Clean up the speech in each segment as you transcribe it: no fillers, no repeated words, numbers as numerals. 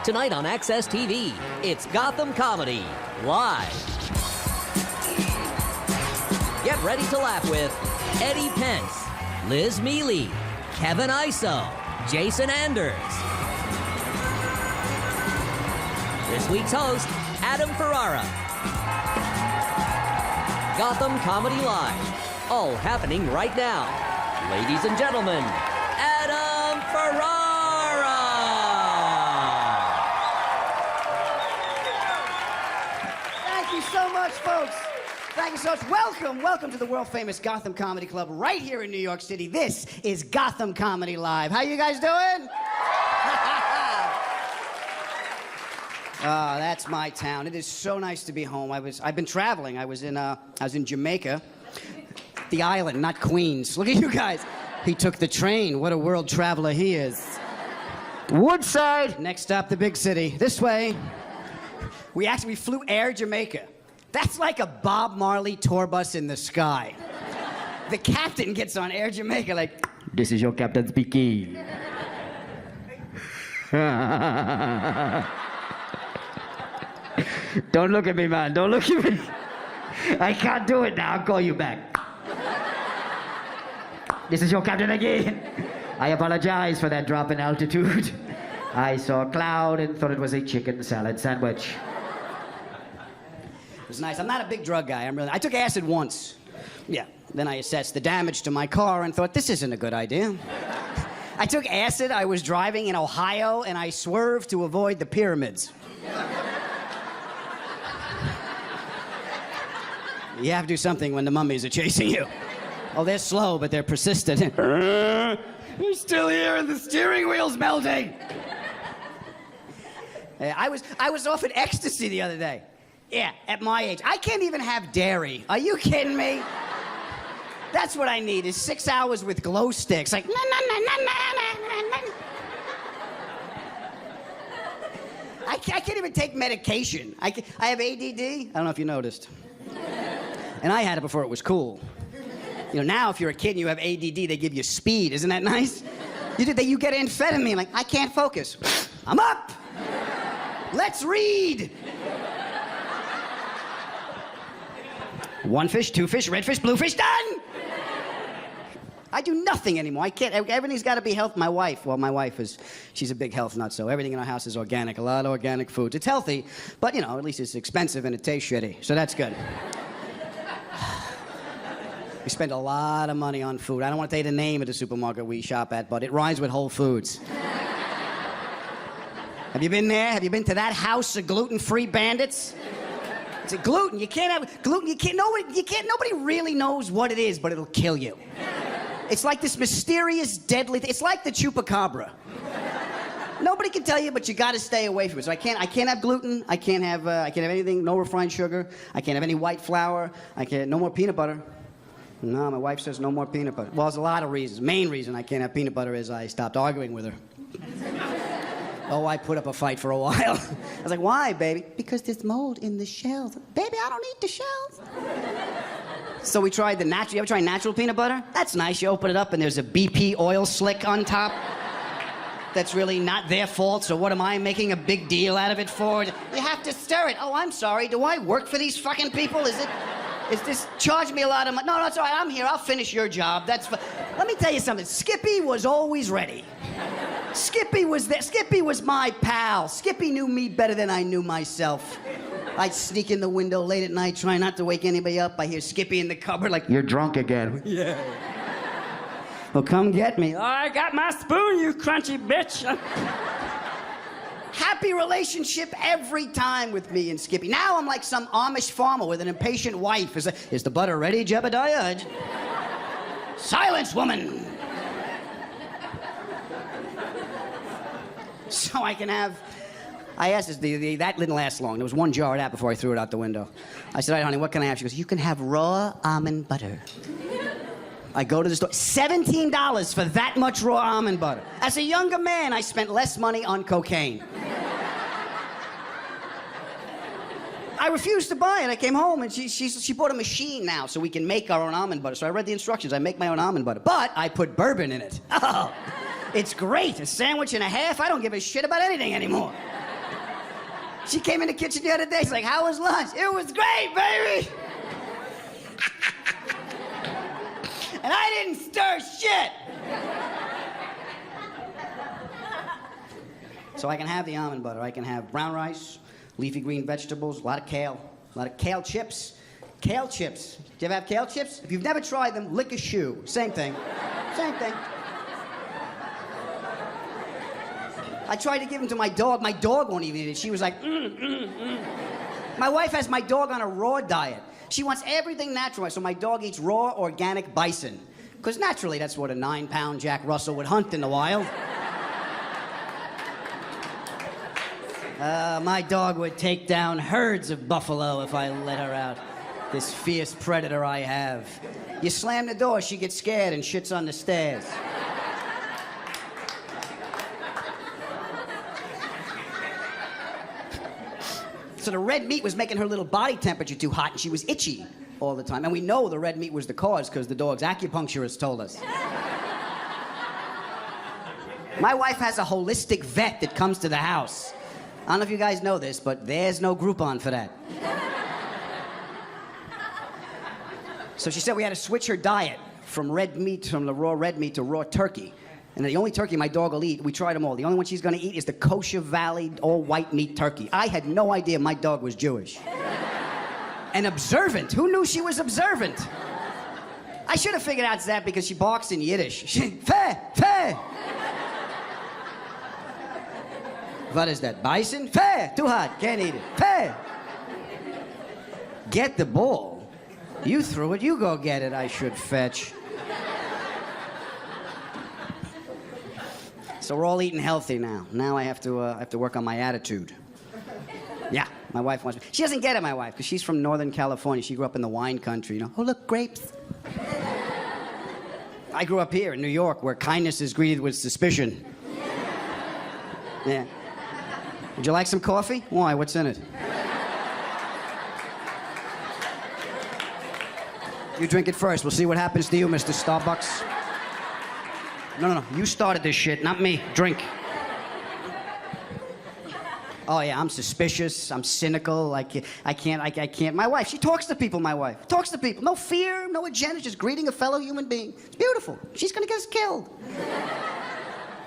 Tonight on Access TV, it's Gotham Comedy Live. Get ready to laugh with Eddie Pence, Liz Mealy, Kevin Iso, Jason Anders. This week's host, Adam Ferrara. Gotham Comedy Live, all happening right now. Ladies and gentlemen, Adam Ferrara! Thank you so much, folks. Thank you so much. Welcome to the world-famous Gotham Comedy Club right here in New York City. This is Gotham Comedy Live. How you guys doing? That's my town. It is so nice to be home. I've been traveling. I was in Jamaica, the island, not Queens. Look at you guys. He took the train. What a world traveler he is. Woodside. Next stop, the big city. This way. We flew Air Jamaica. That's like a Bob Marley tour bus in the sky. The captain gets on Air Jamaica like, "This is your captain speaking." Don't look at me, man. Don't look at me. I can't do it now. I'll call you back. This is your captain again. I apologize for that drop in altitude. I saw a cloud and thought it was a chicken salad sandwich. It was nice. I'm not a big drug guy. I took acid once. Yeah. Then I assessed the damage to my car and thought, this isn't a good idea. I took acid. I was driving in Ohio and I swerved to avoid the pyramids. You have to do something when the mummies are chasing you. Oh, they're slow, but they're persistent. They're still here and the steering wheel's melting. I was off at ecstasy the other day. Yeah, at my age. I can't even have dairy. Are you kidding me? That's what I need, is 6 hours with glow sticks. Like, na, na, na, na, na, na, na. I can't even take medication. I have ADD. I don't know if you noticed. And I had it before it was cool. You know, now if you're a kid and you have ADD, they give you speed. Isn't that nice? You get amphetamine, like, I can't focus. I'm up! Let's read! 1 fish, 2 fish, red fish, blue fish, done! I do nothing anymore. I can't, everything's got to be health. My wife she's a big health nut, so everything in our house is organic, a lot of organic foods. It's healthy, but, you know, at least it's expensive and it tastes shitty, so that's good. We spend a lot of money on food. I don't want to tell you the name of the supermarket we shop at, but it rhymes with Whole Foods. Have you been there? Have you been to that house of gluten-free bandits? It's a gluten. You can't have gluten. Nobody really knows what it is, but it'll kill you. It's like this mysterious, deadly thing. It's like the chupacabra. Nobody can tell you, but you got to stay away from it. So I can't have gluten. I can't have anything. No refined sugar. I can't have any white flour. No more peanut butter. No, my wife says no more peanut butter. Well, there's a lot of reasons. Main reason I can't have peanut butter is I stopped arguing with her. Oh, I put up a fight for a while. I was like, why, baby? Because there's mold in the shells. Baby, I don't eat the shells. So we tried the natural. You ever try natural peanut butter? That's nice. You open it up and there's a BP oil slick on top. That's really not their fault, so what am I making a big deal out of it for? You have to stir it. Oh, I'm sorry. Do I work for these fucking people? Is this charge me a lot of money? No, it's all right. I'm here. I'll finish your job. Let me tell you something. Skippy was always ready. Skippy was there. Skippy was my pal. Skippy knew me better than I knew myself. I'd sneak in the window late at night, try not to wake anybody up. I hear Skippy in the cupboard like, "You're drunk again." Yeah. Well, come get me. Oh, I got my spoon, you crunchy bitch. Happy relationship every time with me and Skippy. Now I'm like some Amish farmer with an impatient wife. Is the butter ready, Jebediah? Silence, woman! So I can have... I asked this, that didn't last long. There was one jar of that before I threw it out the window. I said, all right, honey, what can I have? She goes, you can have raw almond butter. I go to the store, $17 for that much raw almond butter. As a younger man, I spent less money on cocaine. I refused to buy it. I came home and she bought a machine now so we can make our own almond butter. So I read the instructions. I make my own almond butter. But I put bourbon in it. Oh, it's great. A sandwich and a half. I don't give a shit about anything anymore. She came in the kitchen the other day. She's like, how was lunch? It was great, baby. And I didn't stir shit. So I can have the almond butter. I can have brown rice, leafy green vegetables, a lot of kale chips. Kale chips. Do you ever have kale chips? If you've never tried them, lick a shoe. Same thing. Same thing. I tried to give them to my dog. My dog won't even eat it. She was like, My wife has my dog on a raw diet. She wants everything natural, so my dog eats raw, organic bison. Because naturally, that's what a 9-pound Jack Russell would hunt in the wild. My dog would take down herds of buffalo if I let her out. This fierce predator I have. You slam the door, she gets scared and shits on the stairs. So the red meat was making her little body temperature too hot, and she was itchy all the time. And we know the red meat was the cause because the dog's acupuncturist told us. My wife has a holistic vet that comes to the house. I don't know if you guys know this, but there's no Groupon for that. So she said we had to switch her diet from the raw red meat to raw turkey. And the only turkey my dog will eat, we tried them all. The only one she's gonna eat is the Kosher Valley all-white meat turkey. I had no idea my dog was Jewish. And observant. Who knew she was observant? I should have figured out that because she barks in Yiddish. Feh, feh. What is that, bison? Feh, too hot, can't eat it. Feh. Get the ball. You threw it, you go get it, I should fetch. So we're all eating healthy now. Now I have to work on my attitude. Yeah, my wife wants me. She doesn't get it, my wife, because she's from Northern California. She grew up in the wine country, you know. Oh, look, grapes. I grew up here in New York, where kindness is greeted with suspicion. Yeah. Would you like some coffee? Why? What's in it? You drink it first. We'll see what happens to you, Mr. Starbucks. No. You started this shit, not me. Drink. Oh, yeah, I'm suspicious. I'm cynical. I can't. My wife, she talks to people, my wife. Talks to people. No fear, no agenda, just greeting a fellow human being. It's beautiful. She's gonna get us killed.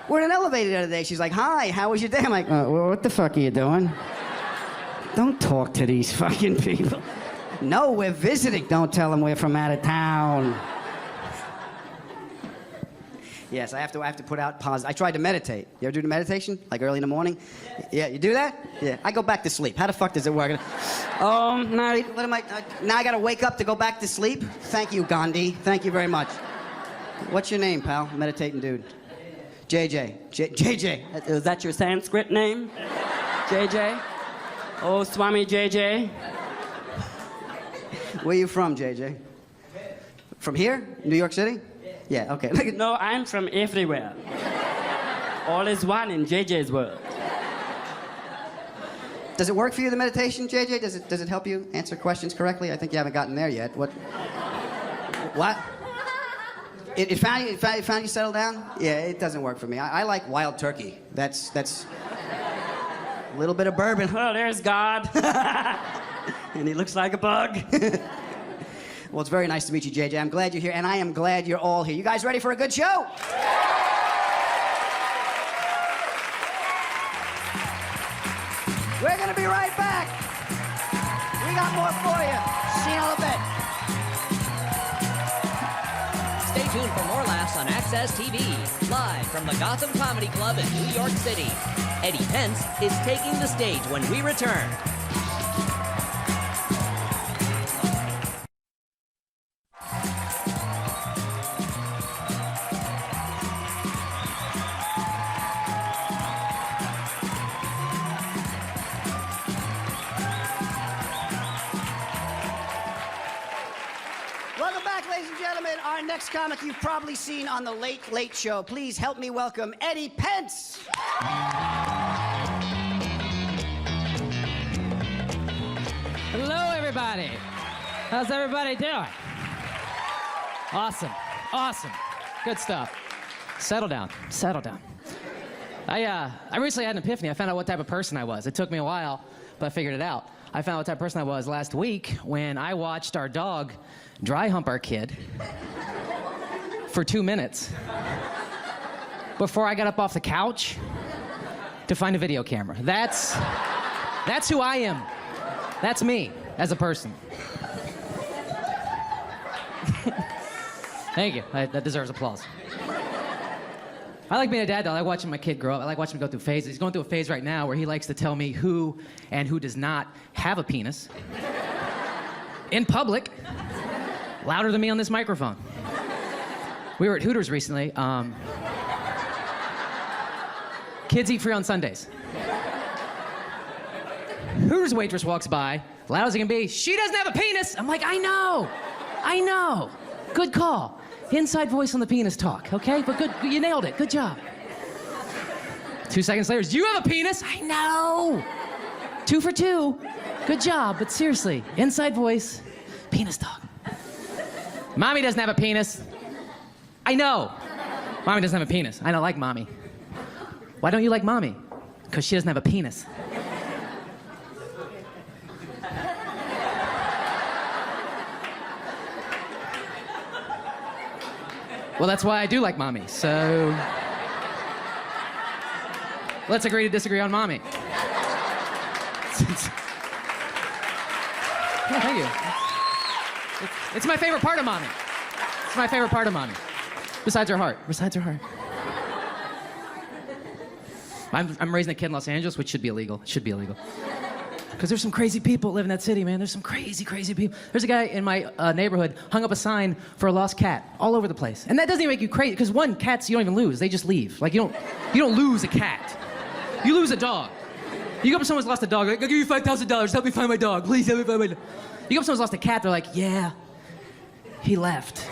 We're in an elevator the other day. She's like, hi, how was your day? I'm like, well, what the fuck are you doing? Don't talk to these fucking people. No, we're visiting. Don't tell them we're from out of town. Yes, I have to put out positive. I tried to meditate. You ever do the meditation? Like early in the morning? Yeah, you do that? Yeah. I go back to sleep. How the fuck does it work? Now I gotta wake up to go back to sleep? Thank you, Gandhi. Thank you very much. What's your name, pal? Meditating dude. JJ. JJ. Is that your Sanskrit name? JJ? Oh, Swami JJ. Where you from, JJ? From here? New York City? Yeah, okay. No, I'm from everywhere. All is one in JJ's world. Does it work for you, the meditation, JJ? Does it help you answer questions correctly? I think you haven't gotten there yet. What? It found you settled down? Yeah, it doesn't work for me. I like wild turkey. That's a little bit of bourbon. Oh, there's God. And he looks like a bug. Well, it's very nice to meet you, JJ. I'm glad you're here, and I am glad you're all here. You guys ready for a good show? We're gonna be right back. We got more for you. See you in a little bit. Stay tuned for more laughs on Access TV, live from the Gotham Comedy Club in New York City. Eddie Pence is taking the stage when we return. Welcome back, ladies and gentlemen. Our next comic you've probably seen on The Late Late Show. Please help me welcome Eddie Pence. Hello, everybody. How's everybody doing? Awesome. Good stuff. Settle down. I recently had an epiphany. I found out what type of person I was. It took me a while, but I figured it out. I found out what type of person I was last week when I watched our dog dry hump our kid for 2 minutes before I got up off the couch to find a video camera. That's who I am. That's me as a person. Thank you. That deserves applause. I like being a dad, though. I like watching my kid grow up. I like watching him go through phases. He's going through a phase right now where he likes to tell me who and who does not have a penis in public, louder than me on this microphone. We were at Hooters recently. Kids eat free on Sundays. Hooters waitress walks by, loud as it can be. She doesn't have a penis. I'm like, I know. Good call. Inside voice on the penis talk, okay? But good, you nailed it. Good job. 2 seconds later, do you have a penis? I know. 2 for 2. Good job, but seriously, inside voice, penis talk. Mommy doesn't have a penis. I know. Mommy doesn't have a penis. I don't like mommy. Why don't you like mommy? Because she doesn't have a penis. Well, that's why I do like mommy, so let's agree to disagree on mommy. Yeah, thank you. It's my favorite part of mommy. It's my favorite part of mommy. Besides her heart. I'm raising a kid in Los Angeles, which should be illegal. It should be illegal. Because there's some crazy people that live in that city, man. There's some crazy people. There's a guy in my neighborhood hung up a sign for a lost cat all over the place. And that doesn't even make you crazy, because one, cats you don't even lose. They just leave. Like, you don't lose a cat. You lose a dog. You go up to someone's lost a dog, like, I'll give you $5,000, help me find my dog. Please help me find my dog. You go up to someone's lost a cat, they're like, yeah, he left.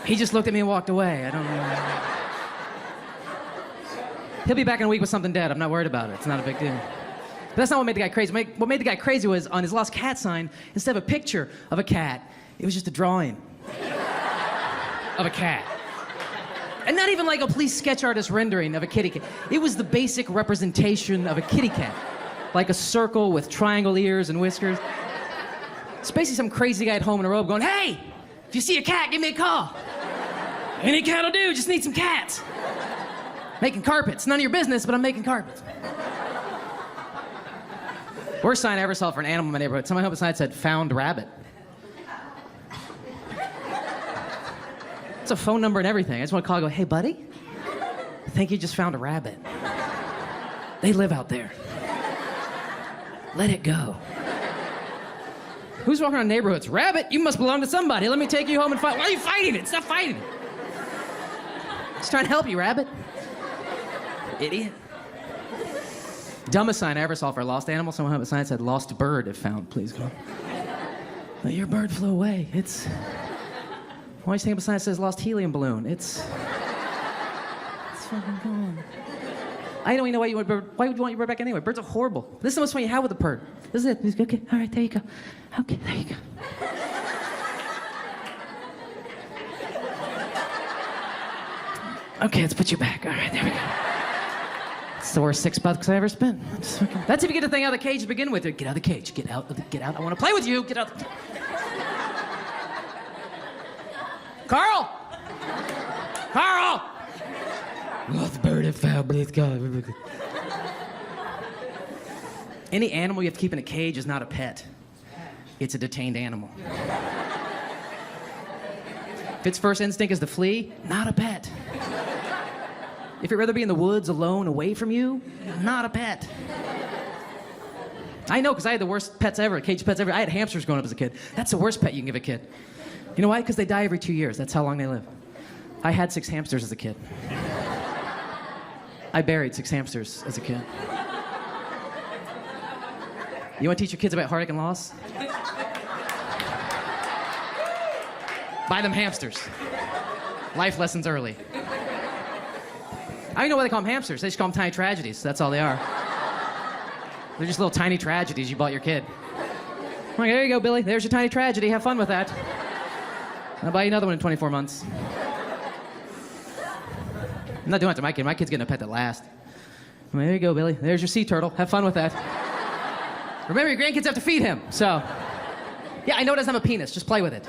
He just looked at me and walked away. I don't know. He'll be back in a week with something dead. I'm not worried about it. It's not a big deal. But that's not what made the guy crazy. What made the guy crazy was on his lost cat sign, instead of a picture of a cat, it was just a drawing of a cat. And not even like a police sketch artist rendering of a kitty cat. It was the basic representation of a kitty cat. Like a circle with triangle ears and whiskers. It's basically some crazy guy at home in a robe going, hey, if you see a cat, give me a call. Any cat will do, just need some cats. Making carpets. None of your business, but I'm making carpets. Worst sign I ever saw for an animal in my neighborhood. Someone hung up a sign that said, found rabbit. It's a phone number and everything. I just want to call and go, hey, buddy, I think you just found a rabbit. They live out there. Let it go. Who's walking around neighborhoods? Rabbit, you must belong to somebody. Let me take you home and fight. Why are you fighting it? Stop fighting it. Just trying to help you, rabbit. Idiot. Dumbest sign I ever saw for a lost animal. Someone had a sign that said, lost bird if found, please go. But your bird flew away. Why do you think of a sign that says lost helium balloon? It's fucking gone. I don't even know why why would you want your bird back anyway? Birds are horrible. This is the most fun you have with a bird. This is it. Okay, all right, there you go. Okay, there you go. Okay, let's put you back. All right, there we go. It's the worst $6 I ever spent. That's if you get the thing out of the cage to begin with. Get out of the cage. Get out. I want to play with you. Get out. Carl! Lost bird and found, please God. Any animal you have to keep in a cage is not a pet. It's a detained animal. If its first instinct is to flee, not a pet. If you'd rather be in the woods alone, away from you, not a pet. I know, because I had the worst pets ever, cage pets ever. I had hamsters growing up as a kid. That's the worst pet you can give a kid. You know why? Because they die every 2 years. That's how long they live. I had 6 hamsters as a kid. I buried 6 hamsters as a kid. You want to teach your kids about heartache and loss? Buy them hamsters. Life lessons early. I don't know why they call them hamsters. They just call them tiny tragedies. That's all they are. They're just little tiny tragedies you bought your kid. I'm like, there you go, Billy. There's your tiny tragedy. Have fun with that. I'll buy you another one in 24 months. I'm not doing it to my kid. My kid's getting a pet that lasts. Well, there you go, Billy. There's your sea turtle. Have fun with that. Remember, your grandkids have to feed him, so... Yeah, I know it doesn't have a penis. Just play with it.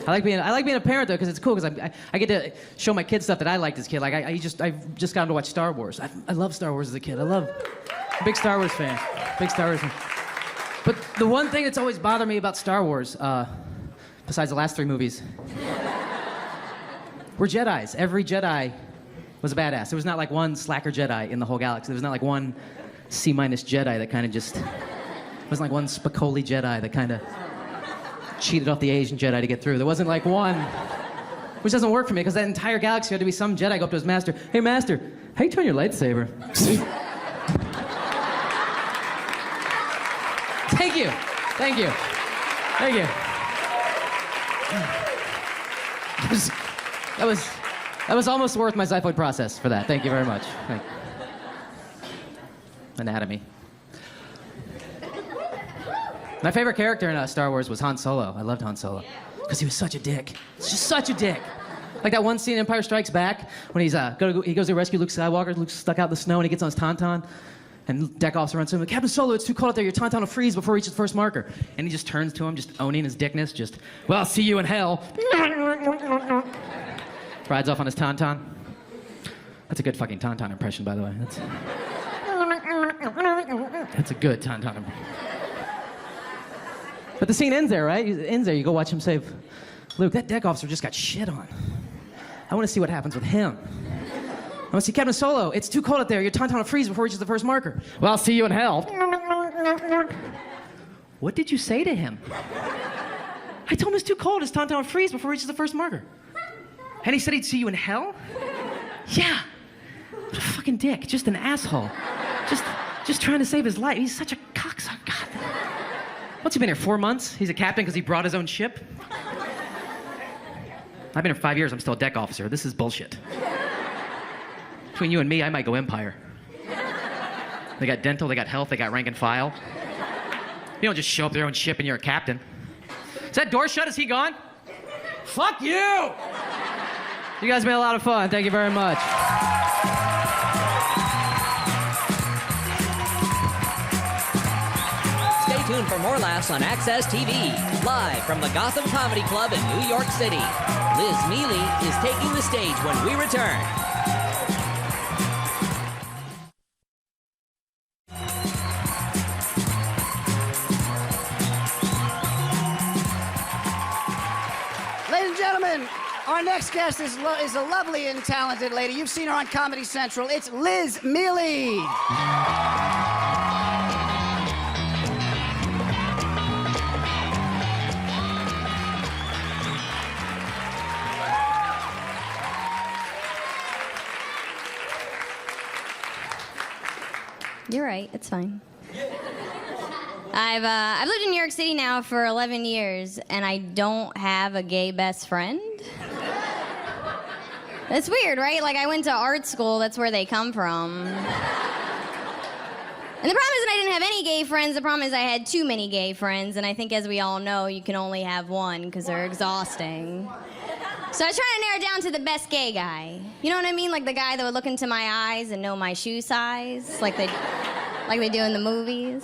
I like being a parent, though, because it's cool, because I get to show my kids stuff that I liked as a kid. Like, I've just gotten to watch Star Wars. I love Star Wars as a kid. I'm a big Star Wars fan. Big Star Wars fan. But the one thing that's always bothered me about Star Wars, besides the last 3 movies, were Jedis. Every Jedi was a badass. There was not like one slacker Jedi in the whole galaxy. There was not like one C- Jedi that kind of just... There wasn't like one Spicoli Jedi that kind of cheated off the Asian Jedi to get through. There wasn't like one... Which doesn't work for me, because that entire galaxy had to be some Jedi go up to his master. Hey, master, how you turn your lightsaber? Thank you. Thank you. Thank you. That was almost worth my xiphoid process for that. Thank you very much. Thank you. Anatomy. My favorite character in Star Wars was Han Solo. I loved Han Solo. Because he was such a dick. He's just such a dick. Like that one scene in Empire Strikes Back when he goes to rescue Luke Skywalker. Luke's stuck out in the snow and he gets on his tauntaun. And deck officer runs to him, Captain Solo, it's too cold out there. Your tauntaun will freeze before it reaches the first marker. And he just turns to him, just owning his dickness. Just, well, I'll see you in hell. Rides off on his tauntaun. That's a good fucking tauntaun impression, by the way. That's a good tauntaun impression. But the scene ends there, right? It ends there. You go watch him save Luke. That deck officer just got shit on. I want to see what happens with him. I want to see Captain Solo. It's too cold out there. Your tauntaun will freeze before it reaches the first marker. Well, I'll see you in hell. What did you say to him? I told him it's too cold. His tauntaun will freeze before it reaches the first marker. And he said he'd see you in hell? Yeah. What a fucking dick. Just an asshole. Just trying to save his life. He's such a cocksucker. God. What's he been here, 4 months? He's a captain because he brought his own ship? I've been here 5 years. I'm still a deck officer. This is bullshit. Between you and me, I might go Empire. They got dental, they got health, they got rank and file. You don't just show up to their own ship and you're a captain. Is that door shut? Is he gone? Fuck you! You guys made a lot of fun. Thank you very much. Stay tuned for more laughs on Access TV. Live from the Gotham Comedy Club in New York City. Liz Mealy is taking the stage when we return. Ladies and gentlemen, our next guest is a lovely and talented lady. You've seen her on Comedy Central. It's Liz Mealy. You're right. It's fine. I've lived in New York City now for 11 years, and I don't have a gay best friend. That's weird, right? Like, I went to art school. That's where they come from. And the problem isn't I didn't have any gay friends. The problem is I had too many gay friends, and I think, as we all know, you can only have one because they're exhausting. So I was trying to narrow it down to the best gay guy. You know what I mean? Like the guy that would look into my eyes and know my shoe size, like they do in the movies.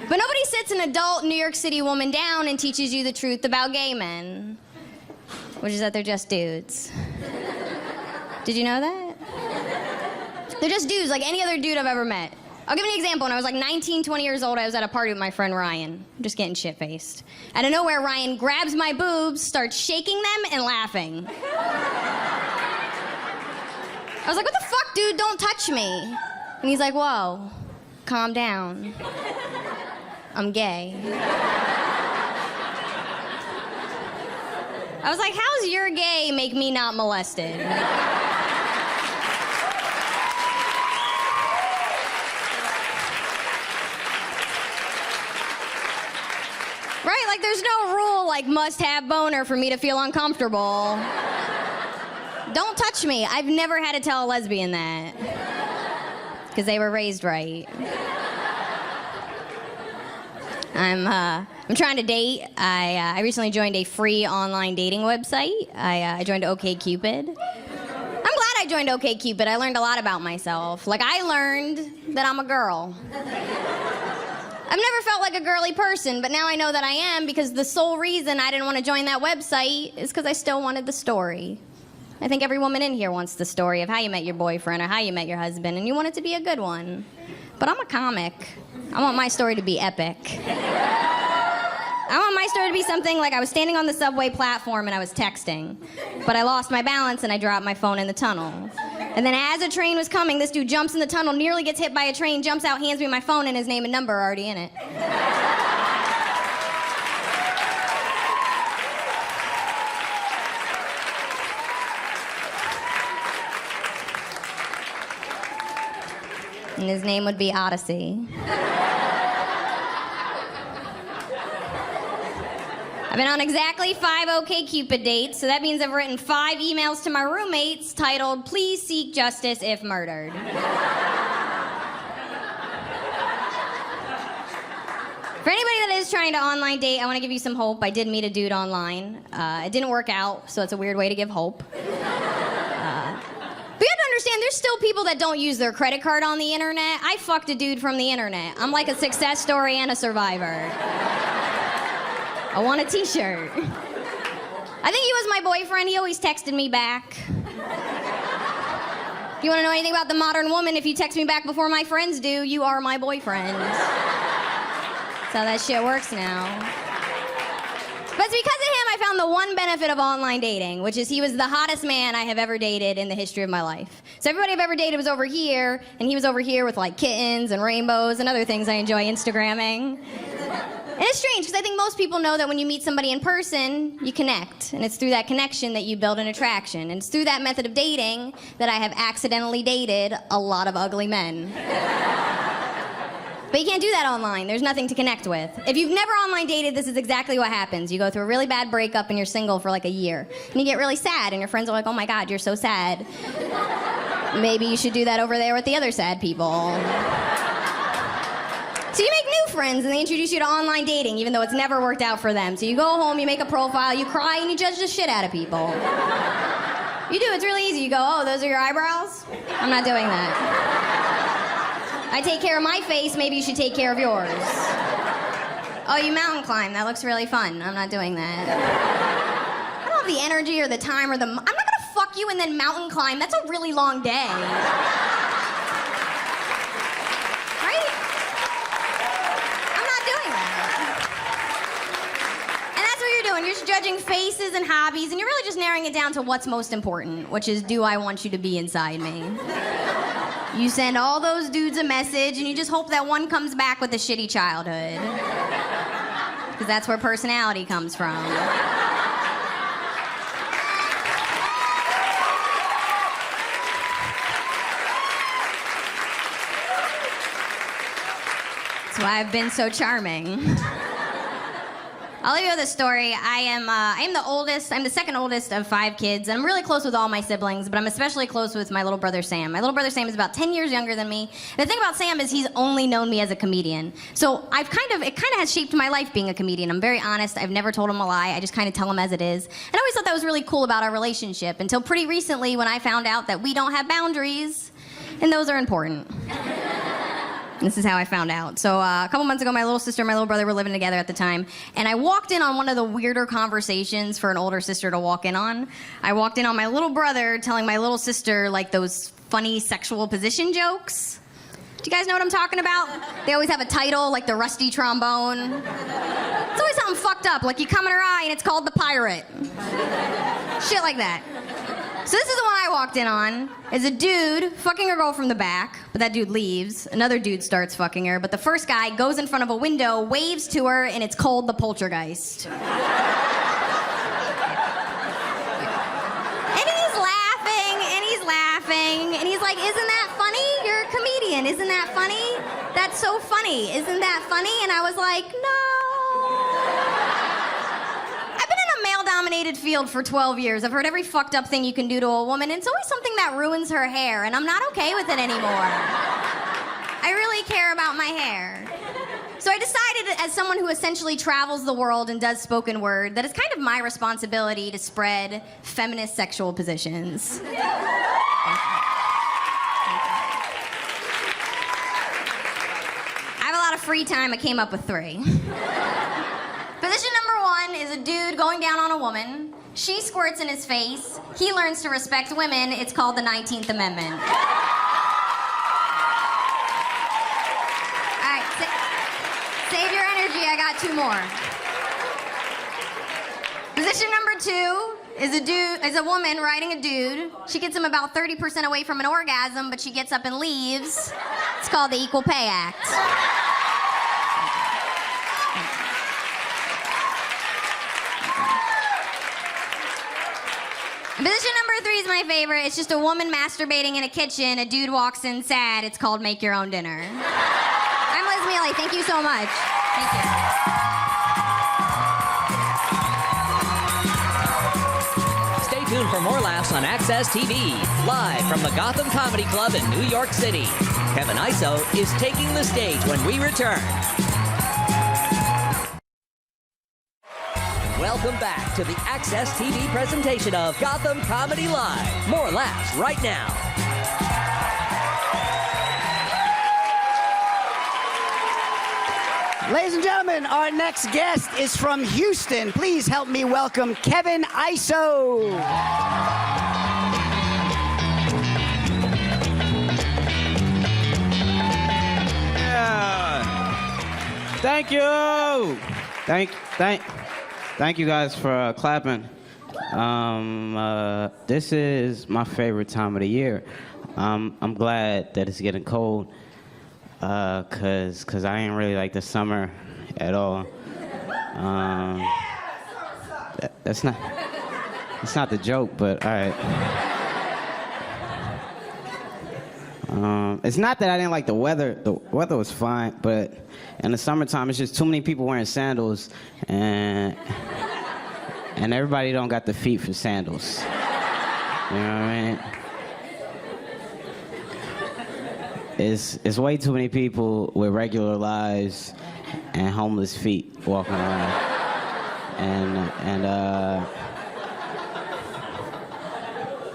But nobody sits an adult New York City woman down and teaches you the truth about gay men, which is that they're just dudes. Did you know that? They're just dudes, like any other dude I've ever met. I'll give you an example. When I was like 19, 20 years old, I was at a party with my friend Ryan. I'm just getting shit-faced. Out of nowhere, Ryan grabs my boobs, starts shaking them, and laughing. I was like, what the fuck, dude? Don't touch me. And he's like, whoa, calm down. I'm gay. I was like, how's your gay make me not molested? Right? Like, there's no rule like must have boner for me to feel uncomfortable. Don't touch me. I've never had to tell a lesbian that. Because they were raised right. I'm trying to date. I recently joined a free online dating website. I joined OkCupid. I'm glad I joined OkCupid. I learned a lot about myself. Like, I learned that I'm a girl. I've never felt like a girly person, but now I know that I am, because the sole reason I didn't want to join that website is because I still wanted the story. I think every woman in here wants the story of how you met your boyfriend or how you met your husband, and you want it to be a good one. But I'm a comic. I want my story to be epic. I want my story to be something like I was standing on the subway platform and I was texting, but I lost my balance and I dropped my phone in the tunnel. And then as a train was coming, this dude jumps in the tunnel, nearly gets hit by a train, jumps out, hands me my phone, and his name and number are already in it. And his name would be Odyssey. I've been on exactly 5 OkCupid dates, so that means I've written 5 emails to my roommates titled, "Please seek justice if murdered." For anybody that is trying to online date, I want to give you some hope. I did meet a dude online. It didn't work out, so it's a weird way to give hope. But you have to understand, there's still people that don't use their credit card on the internet. I fucked a dude from the internet. I'm like a success story and a survivor. I want a t-shirt. I think he was my boyfriend. He always texted me back. If you want to know anything about the modern woman, if you text me back before my friends do, you are my boyfriend. That's how that shit works now. But it's because of him I found the one benefit of online dating, which is he was the hottest man I have ever dated in the history of my life. So everybody I've ever dated was over here, and he was over here with like kittens and rainbows and other things I enjoy Instagramming. And it's strange, because I think most people know that when you meet somebody in person, you connect. And it's through that connection that you build an attraction. And it's through that method of dating that I have accidentally dated a lot of ugly men. But you can't do that online. There's nothing to connect with. If you've never online dated, this is exactly what happens. You go through a really bad breakup and you're single for like a year. And you get really sad, and your friends are like, "Oh my God, you're so sad. Maybe you should do that over there with the other sad people." So you make new friends, and they introduce you to online dating, even though it's never worked out for them. So you go home, you make a profile, you cry, and you judge the shit out of people. You do, it's really easy. You go, "Oh, those are your eyebrows? I'm not doing that. I take care of my face, maybe you should take care of yours. Oh, you mountain climb, that looks really fun. I'm not doing that." I don't have the energy or the time or I'm not gonna fuck you and then mountain climb. That's a really long day. You're just judging faces and hobbies, and you're really just narrowing it down to what's most important, which is, do I want you to be inside me? You send all those dudes a message, and you just hope that one comes back with a shitty childhood. Because that's where personality comes from. That's why I've been so charming. I'll leave you with a story. I am the oldest. I'm the second oldest of 5 kids, and I'm really close with all my siblings, but I'm especially close with my little brother Sam. My little brother Sam is about 10 years younger than me. And the thing about Sam is he's only known me as a comedian. So it kind of has shaped my life being a comedian. I'm very honest. I've never told him a lie. I just kind of tell him as it is. And I always thought that was really cool about our relationship, until pretty recently when I found out that we don't have boundaries, and those are important. This is how I found out. So a couple months ago, my little sister and my little brother were living together at the time, and I walked in on one of the weirder conversations for an older sister to walk in on. I walked in on my little brother telling my little sister like those funny sexual position jokes. Do you guys know what I'm talking about? They always have a title, like the rusty trombone. It's always something fucked up, like you come in her eye and it's called the pirate. Shit like that. So this is the one I walked in on, is a dude fucking a girl from the back, but that dude leaves. Another dude starts fucking her, but the first guy goes in front of a window, waves to her, and it's called the poltergeist. And he's laughing, and he's like, "Isn't that funny? You're a comedian. Isn't that funny? That's so funny. Isn't that funny?" And I was like, "No." Male-dominated field for 12 years. I've heard every fucked up thing you can do to a woman, and it's always something that ruins her hair, and I'm not okay with it anymore. I really care about my hair. So I decided, as someone who essentially travels the world and does spoken word, that it's kind of my responsibility to spread feminist sexual positions. I have a lot of free time. I came up with 3. Position number 1 is a dude going down on a woman. She squirts in his face. He learns to respect women. It's called the 19th Amendment. Save your energy, I got 2 more. Position number 2 is a woman riding a dude. She gets him about 30% away from an orgasm, but she gets up and leaves. It's called the Equal Pay Act. Position number 3 is my favorite. It's just a woman masturbating in a kitchen. A dude walks in sad. It's called Make Your Own Dinner. I'm Liz Mealy. Thank you so much. Thank you. Stay tuned for more laughs on Access TV, live from the Gotham Comedy Club in New York City. Kevin Iso is taking the stage when we return. Welcome back to the Access TV presentation of Gotham Comedy Live. More laughs right now. Ladies and gentlemen, our next guest is from Houston. Please help me welcome Kevin Iso. Yeah. Thank you. Thank you guys for clapping. This is my favorite time of the year. I'm glad that it's getting cold. Cause I ain't really like the summer at all. That's not the joke, but all right. It's not that I didn't like the weather. The weather was fine, but in the summertime, it's just too many people wearing sandals, and everybody don't got the feet for sandals. You know what I mean? It's way too many people with regular lives and homeless feet walking around. And I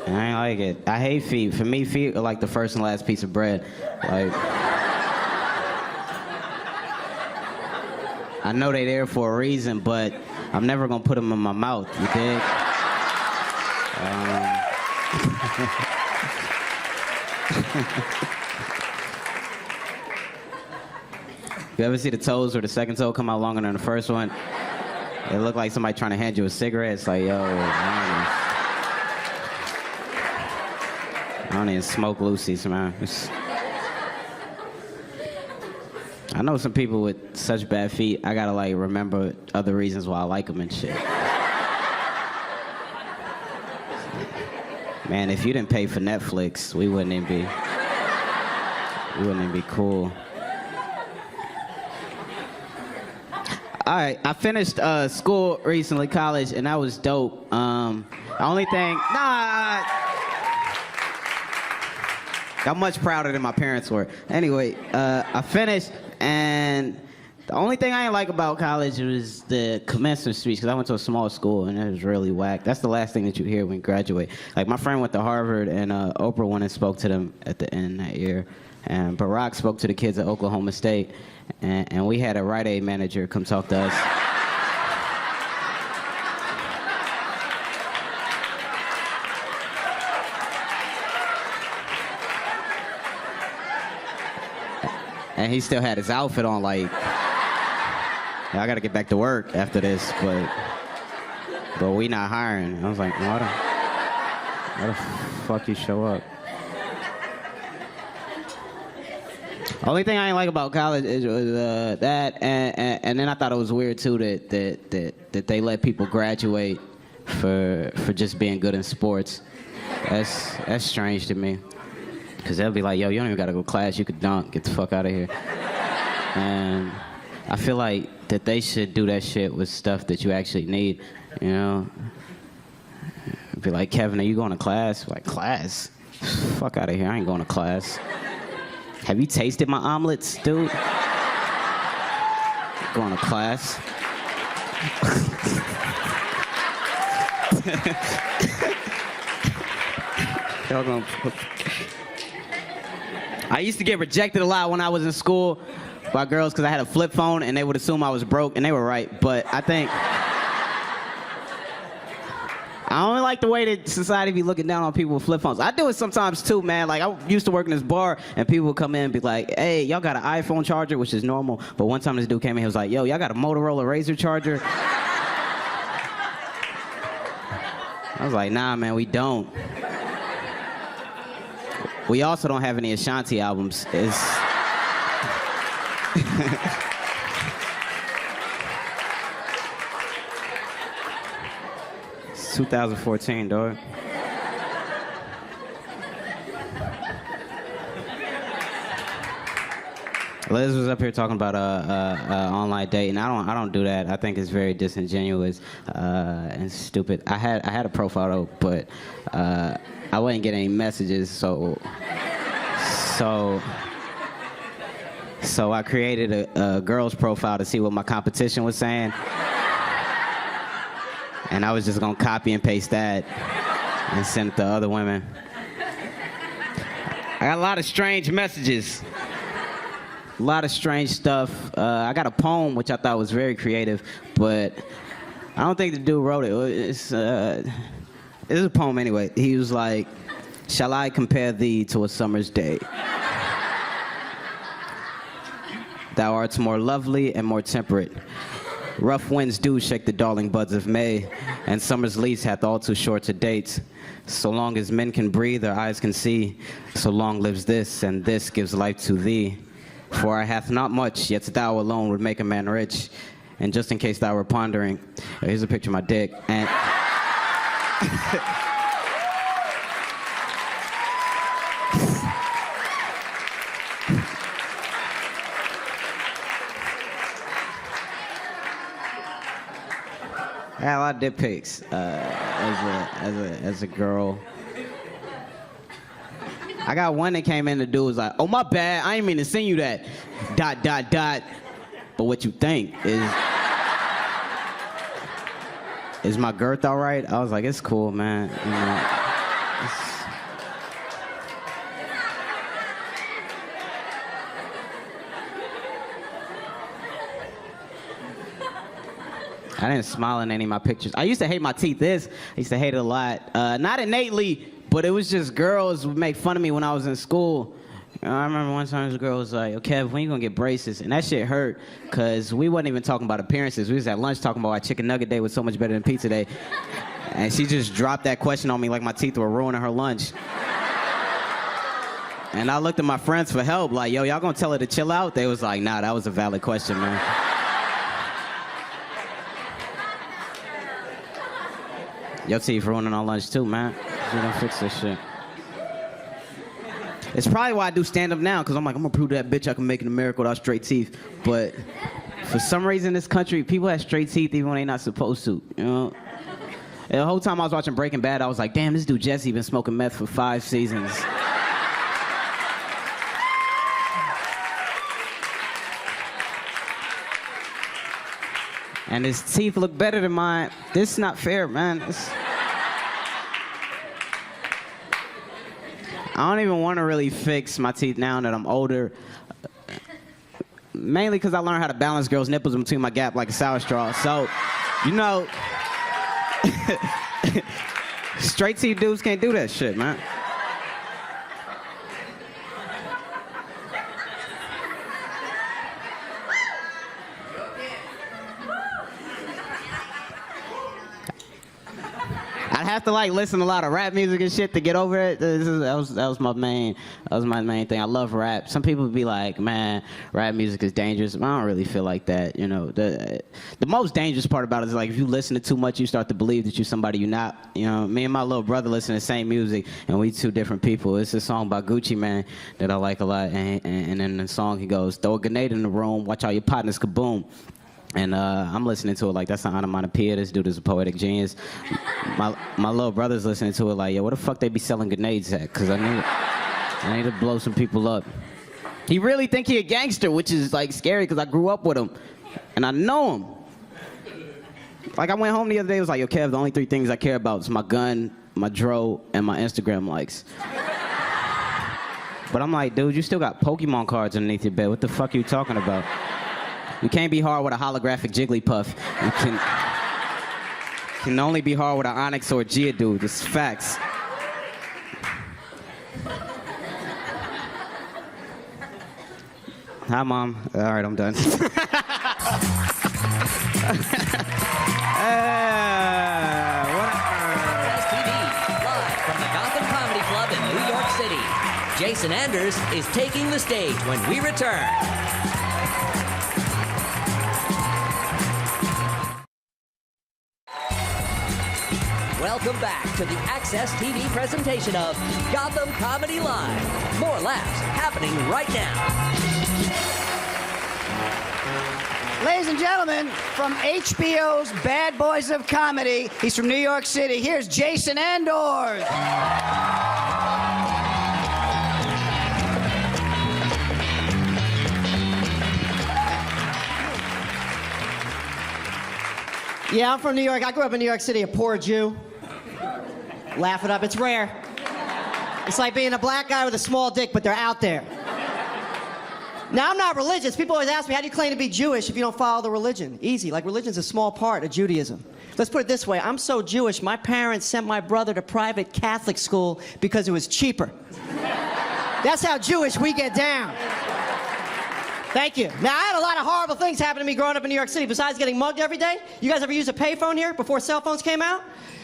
ain't like it. I hate feet. For me, feet are like the first and last piece of bread. Like, I know they there for a reason, but I'm never gonna put them in my mouth, you dig? You ever see the toes where the second toe come out longer than the first one? It look like somebody trying to hand you a cigarette. It's like, yo, I don't even smoke Lucy's, man. I know some people with such bad feet, I gotta like remember other reasons why I like them and shit. Man, if you didn't pay for Netflix, we wouldn't even be cool. All right, I finished school recently, college, and that was dope. The only thing, I'm much prouder than my parents were. Anyway, I finished, and the only thing I didn't like about college was the commencement speech, because I went to a small school, and it was really whack. That's the last thing that you hear when you graduate. Like, my friend went to Harvard, and Oprah went and spoke to them at the end that year. And Barack spoke to the kids at Oklahoma State, and we had a Rite Aid manager come talk to us. And he still had his outfit on, like, I gotta get back to work after this, but we not hiring. I was like, why the fuck you show up? Only thing I didn't like about college was that, and then I thought it was weird too that they let people graduate for just being good in sports. That's strange to me, because they'll be like, yo, you don't even gotta go to class, you could dunk, get the fuck out of here. And I feel like that they should do that shit with stuff that you actually need, you know? Be like, Kevin, are you going to class? Like, class? Fuck out of here, I ain't going to class. Have you tasted my omelets, dude? going to class. I used to get rejected a lot when I was in school by girls because I had a flip phone and they would assume I was broke, and they were right. But I think I don't like the way that society be looking down on people with flip phones. I do it sometimes too, man. Like, I used to work in this bar, and people would come in and be like, hey, y'all got an iPhone charger, which is normal. But one time this dude came in, he was like, yo, y'all got a Motorola Razr charger? I was like, nah, man, we don't. We also don't have any Ashanti albums. It's... It's 2014, dog. Liz was up here talking about online dating. I don't do that. I think it's very disingenuous and stupid. I had a profile though, but I wouldn't get any messages, so I created a girl's profile to see what my competition was saying. And I was just gonna copy and paste that and send it to other women. I got a lot of strange messages. A lot of strange stuff. I got a poem which I thought was very creative, but I don't think the dude wrote it. It's a poem anyway. He was like, shall I compare thee to a summer's day? Thou art more lovely and more temperate. Rough winds do shake the darling buds of May, and summer's lease hath all too short to date. So long as men can breathe, their eyes can see, so long lives this, and this gives life to thee. For I hath not much, yet thou alone would make a man rich. And just in case thou were pondering, here's a picture of my dick, and... I had a lot of dick pics as a girl. I got one that came in, the dude was like, oh, my bad, I ain't mean to send you that, ... But what you think is my girth all right? I was like, it's cool, man. You know, I didn't smile in any of my pictures. I used to hate my teeth. I used to hate it a lot. Not innately, but it was just girls would make fun of me when I was in school. I remember one time this girl was like, okay, when you gonna get braces? And that shit hurt, because we wasn't even talking about appearances. We was at lunch talking about why chicken nugget day was so much better than pizza day. And she just dropped that question on me like my teeth were ruining her lunch. And I looked at my friends for help, like, yo, y'all gonna tell her to chill out? They was like, nah, that was a valid question, man. Your teeth ruining our lunch too, man. You don't fix this shit. It's probably why I do stand-up now, because I'm like, I'm gonna prove to that bitch I can make it in America without straight teeth. But for some reason in this country, people have straight teeth even when they're not supposed to, you know? And the whole time I was watching Breaking Bad, I was like, damn, this dude Jesse been smoking meth for 5 seasons. And his teeth look better than mine. This is not fair, man. I don't even want to really fix my teeth now that I'm older. Mainly because I learned how to balance girls' nipples in between my gap like a sour straw. So, you know, straight teeth dudes can't do that shit, man. I'd have to like listen to a lot of rap music and shit to get over it. That was my main thing. I love rap. Some people would be like, man, rap music is dangerous. I don't really feel like that. You know, the most dangerous part about it is like if you listen to too much, you start to believe that you're somebody you're not. You know, me and my little brother listen to the same music, and we two different people. It's a song by Gucci Mane that I like a lot, and in the song he goes, throw a grenade in the room, watch all your partners kaboom. And I'm listening to it like that's an onomatopoeia. This dude is a poetic genius. My little brother's listening to it like, yo, where the fuck they be selling grenades at? Because I need to blow some people up. He really think he a gangster, which is like scary because I grew up with him. and I know him. Like, I went home the other day, it was like, yo, Kev, the only 3 things I care about is my gun, my dro, and my Instagram likes. But I'm like, dude, you still got Pokemon cards underneath your bed. What the fuck are you talking about? You can't be hard with a holographic Jigglypuff. You can only be hard with an Onyx or a Geodude. It's facts. Hi, Mom. All right, I'm done. TV, live from the Gotham Comedy Club in New York City. Jason Anders is taking the stage when we return. Welcome back to the Access TV presentation of Gotham Comedy Live. More laughs happening right now. Ladies and gentlemen, from HBO's Bad Boys of Comedy, he's from New York City. Here's Jason Anders. Yeah, I'm from New York. I grew up in New York City, a poor Jew. Laugh it up. It's rare. It's like being a black guy with a small dick, but they're out there. Now, I'm not religious. People always ask me, how do you claim to be Jewish if you don't follow the religion? Easy. Like, religion's a small part of Judaism. Let's put it this way. I'm so Jewish, my parents sent my brother to private Catholic school because it was cheaper. That's how Jewish we get down. Thank you. Now, I had a lot of horrible things happen to me growing up in New York City. Besides getting mugged every day, you guys ever use a payphone here before cell phones came out?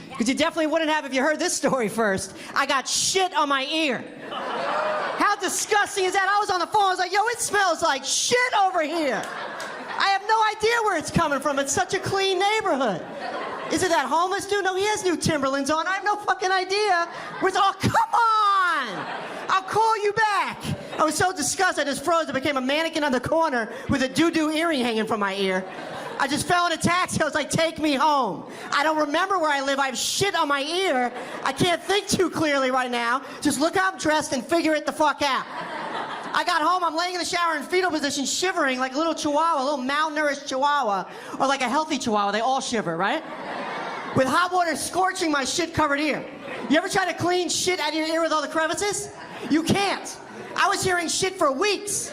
Because you definitely wouldn't have if you heard this story first. I got shit on my ear. How disgusting is that? I was on the phone, I was like, yo, it smells like shit over here. I have no idea where it's coming from. It's such a clean neighborhood. Is it that homeless dude? No, he has new Timberlands on. I have no fucking idea. Oh, come on! I'll call you back. I was so disgusted, I just froze. I became a mannequin on the corner with a doo-doo earring hanging from my ear. I just fell in a taxi. I was like, take me home. I don't remember where I live. I have shit on my ear. I can't think too clearly right now. Just look how I'm dressed and figure it the fuck out. I got home, I'm laying in the shower in fetal position, shivering like a little chihuahua, a little malnourished chihuahua, or like a healthy chihuahua. They all shiver, right? With hot water scorching my shit-covered ear. You ever try to clean shit out of your ear with all the crevices? You can't. I was hearing shit for weeks.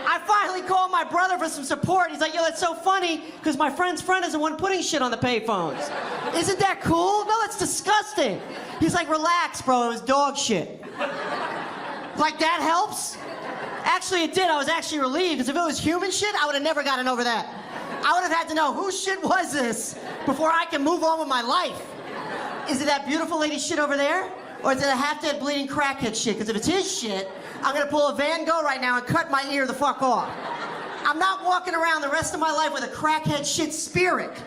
I finally called my brother for some support. He's like, yo, that's so funny, because my friend's friend is the one putting shit on the payphones. Isn't that cool? No, that's disgusting. He's like, relax, bro, it was dog shit. Like, that helps? Actually, it did. I was actually relieved, because if it was human shit, I would have never gotten over that. I would have had to know, whose shit was this before I can move on with my life? Is it that beautiful lady's shit over there? Or is it a half-dead bleeding crackhead shit? Because if it's his shit, I'm gonna pull a Van Gogh right now and cut my ear the fuck off. I'm not walking around the rest of my life with a crackhead shit spirit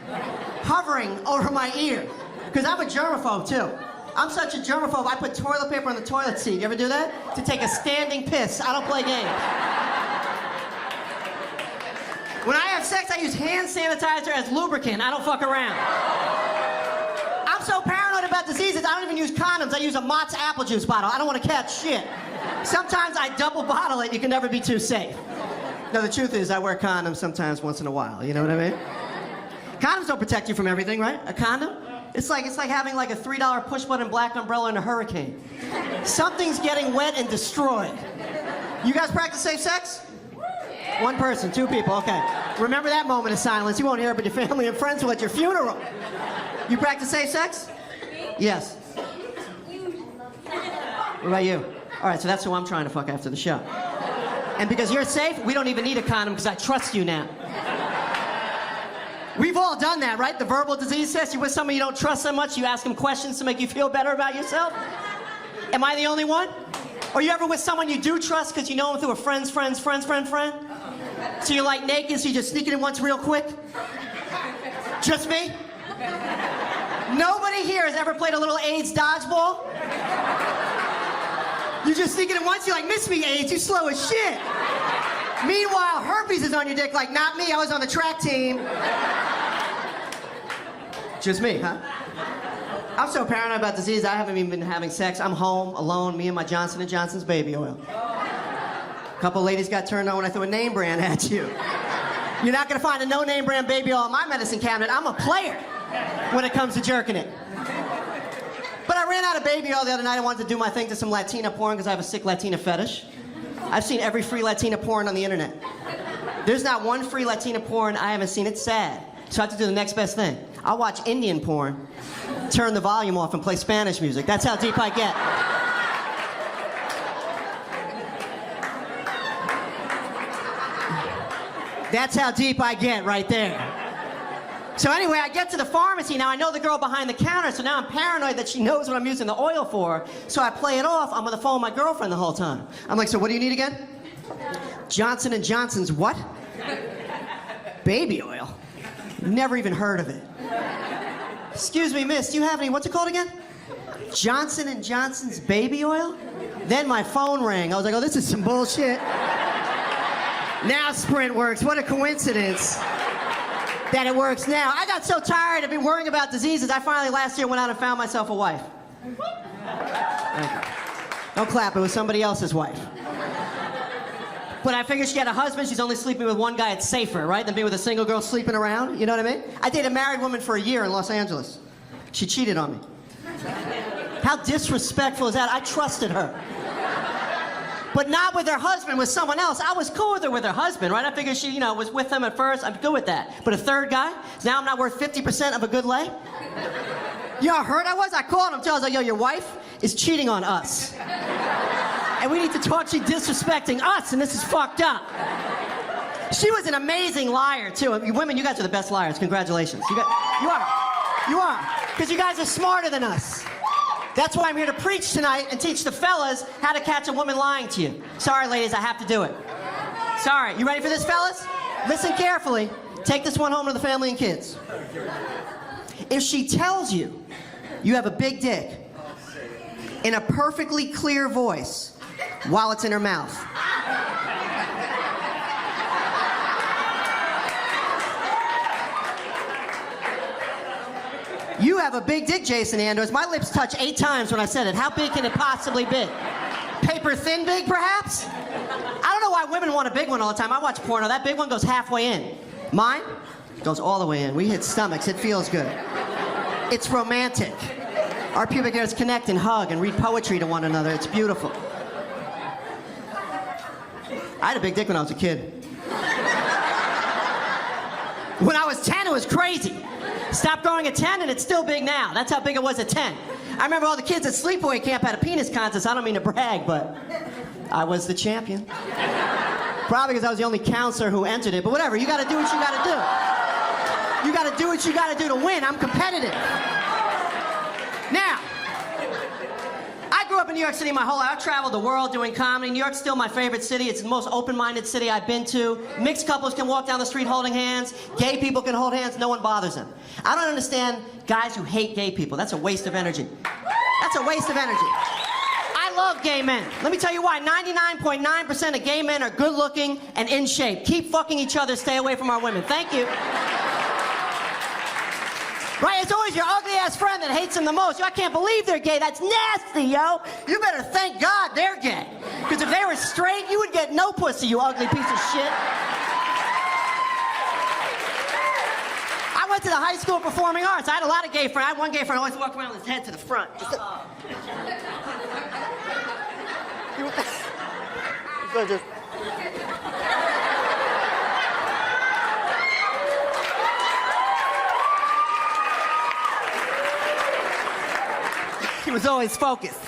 hovering over my ear. Because I'm a germaphobe too. I'm such a germaphobe, I put toilet paper on the toilet seat. You ever do that? To take a standing piss. I don't play games. When I have sex, I use hand sanitizer as lubricant. I don't fuck around. I'm so paranoid about diseases, I don't even use condoms. I use a Mott's apple juice bottle. I don't want to catch shit. Sometimes I double bottle it. You can never be too safe. No, the truth is I wear condoms sometimes once in a while. You know what I mean? Condoms don't protect you from everything, right? A condom? It's like having like a $3 push-button black umbrella in a hurricane. Something's getting wet and destroyed. You guys practice safe sex? One person, 2 people, okay. Remember that moment of silence. You won't hear it, but your family and friends will at your funeral. You practice safe sex? Yes. What about you? All right, so that's who I'm trying to fuck after the show. And because you're safe, we don't even need a condom because I trust you now. We've all done that, right? The verbal disease test. You're with someone you don't trust so much, you ask them questions to make you feel better about yourself. Am I the only one? Or you ever with someone you do trust because you know them through a friend? So you're like naked, so you just sneak it in once real quick? Just me? Nobody here has ever played a little AIDS dodgeball? You just sneak it in once, you're like, miss me, AIDS, you slow as shit. Meanwhile, herpes is on your dick, like, not me, I was on the track team. Just me, huh? I'm so paranoid about disease, I haven't even been having sex. I'm home, alone, me and my Johnson & Johnson's baby oil. A couple ladies got turned on when I threw a name brand at you. You're not gonna find a no-name brand baby oil in my medicine cabinet. I'm a player when it comes to jerking it. But I ran out of baby oil the other night. I wanted to do my thing to some Latina porn because I have a sick Latina fetish. I've seen every free Latina porn on the internet. There's not one free Latina porn I haven't seen. It's sad. So I have to do the next best thing. I'll watch Indian porn, turn the volume off, and play Spanish music. That's how deep I get. That's how deep I get right there. So anyway, I get to the pharmacy. Now I know the girl behind the counter, so now I'm paranoid that she knows what I'm using the oil for. So I play it off. I'm on the phone with my girlfriend the whole time. I'm like, so what do you need again? Johnson & Johnson's what? Baby oil. Never even heard of it. Excuse me, miss, do you have any, what's it called again? Johnson & Johnson's baby oil? Then my phone rang. I was like, oh, this is some bullshit. Now Sprint works. What a coincidence that it works now. I got so tired of worrying about diseases, I finally last year went out and found myself a wife. Thank you. Don't clap, it was somebody else's wife. But I figured she had a husband, she's only sleeping with one guy, it's safer, right? Than being with a single girl sleeping around, you know what I mean? I dated a married woman for a year in Los Angeles. She cheated on me. How disrespectful is that? I trusted her. But not with her husband, with someone else. I was cool with her with her husband, right? I figured she, was with him at first. I'm good with that. But a third guy? Now I'm not worth 50% of a good lay? You know how hurt I was? I called him, I was like, yo, your wife is cheating on us. And we need to talk, she's disrespecting us, and this is fucked up. She was an amazing liar, too. Women, you guys are the best liars. Congratulations. You are. Because you guys are smarter than us. That's why I'm here to preach tonight and teach the fellas how to catch a woman lying to you. Sorry, ladies, I have to do it. Sorry. You ready for this, fellas? Listen carefully. Take this one home to the family and kids. If she tells you you have a big dick in a perfectly clear voice while it's in her mouth, you have a big dick, Jason Andrews. My lips touch 8 times when I said it. How big can it possibly be? Paper thin big, perhaps? I don't know why women want a big one all the time. I watch porno. That big one goes halfway in. Mine goes all the way in. We hit stomachs. It feels good. It's romantic. Our pubic hairs connect and hug and read poetry to one another. It's beautiful. I had a big dick when I was a kid. When I was 10, it was crazy. Stopped growing at 10 and it's still big now. That's how big it was at 10. I remember all the kids at sleepaway camp had a penis contest. I don't mean to brag, but I was the champion. Probably because I was the only counselor who entered it, but whatever, you gotta do what you gotta do. You gotta do what you gotta do to win. I'm competitive. Now, I grew up in New York City my whole life. I've traveled the world doing comedy. New York's still my favorite city. It's the most open-minded city I've been to. Mixed couples can walk down the street holding hands. Gay people can hold hands. No one bothers them. I don't understand guys who hate gay people. That's a waste of energy. That's a waste of energy. I love gay men. Let me tell you why. 99.9% of gay men are good-looking and in shape. Keep fucking each other. Stay away from our women. Thank you. Right, it's always your ugly-ass friend that hates them the most. Yo, I can't believe they're gay. That's nasty, yo. You better thank God they're gay. Because if they were straight, you would get no pussy, you ugly piece of shit. I went to the high school of performing arts. I had a lot of gay friends. I had one gay friend who always walked around with his head to the front. He was always focused.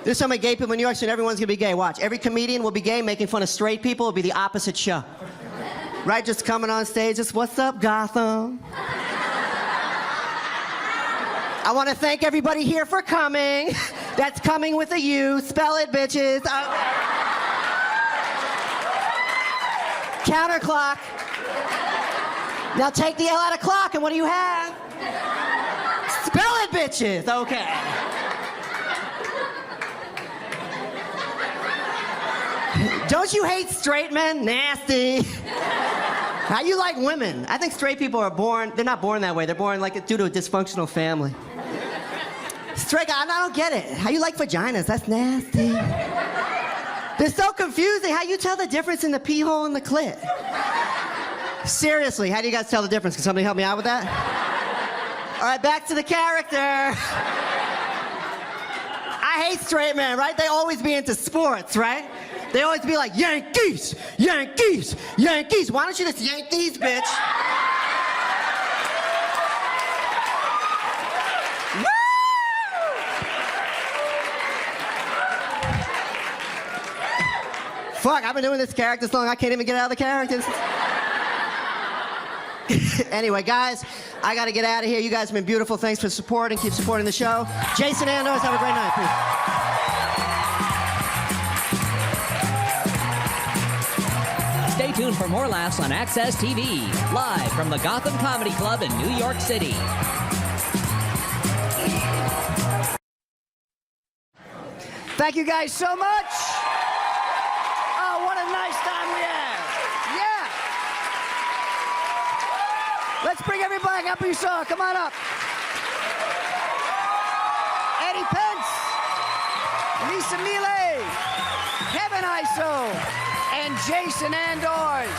There's so many gay people in New York City, everyone's gonna be gay. Watch, every comedian will be gay, making fun of straight people. It'll be the opposite show. Right, just coming on stage, just, what's up, Gotham? I wanna thank everybody here for coming. That's coming with a U. Spell it, bitches. Counter clock. Now take the L out of clock, and what do you have? Spell it, bitches. Okay. Don't you hate straight men? Nasty. How you like women? I think straight people are born, they're not born that way. They're born like due to a dysfunctional family. Straight guy, I don't get it. How you like vaginas? That's nasty. They're so confusing. How you tell the difference in the pee hole and the clit? Seriously, how do you guys tell the difference? Can somebody help me out with that? All right, back to the character. I hate straight men, right? They always be into sports, right? They always be like, Yankees, Yankees, Yankees. Why don't you just yank these, bitch? Woo! Fuck, I've been doing this character so long, I can't even get out of the characters. Anyway, guys, I gotta get out of here. You guys have been beautiful. Thanks for supporting. Keep supporting the show. Jason Anders, have a great night, please. Stay tuned for more laughs on Access TV, live from the Gotham Comedy Club in New York City. Thank you guys so much. Oh, what a nice time we had. Yeah. Let's bring everybody up you saw. Come on up. Eddie Pence, Lisa Miele, Kevin Iso, and Jason Anders.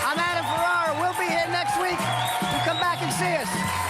I'm Adam Ferrara. We'll be here next week. You come back and see us.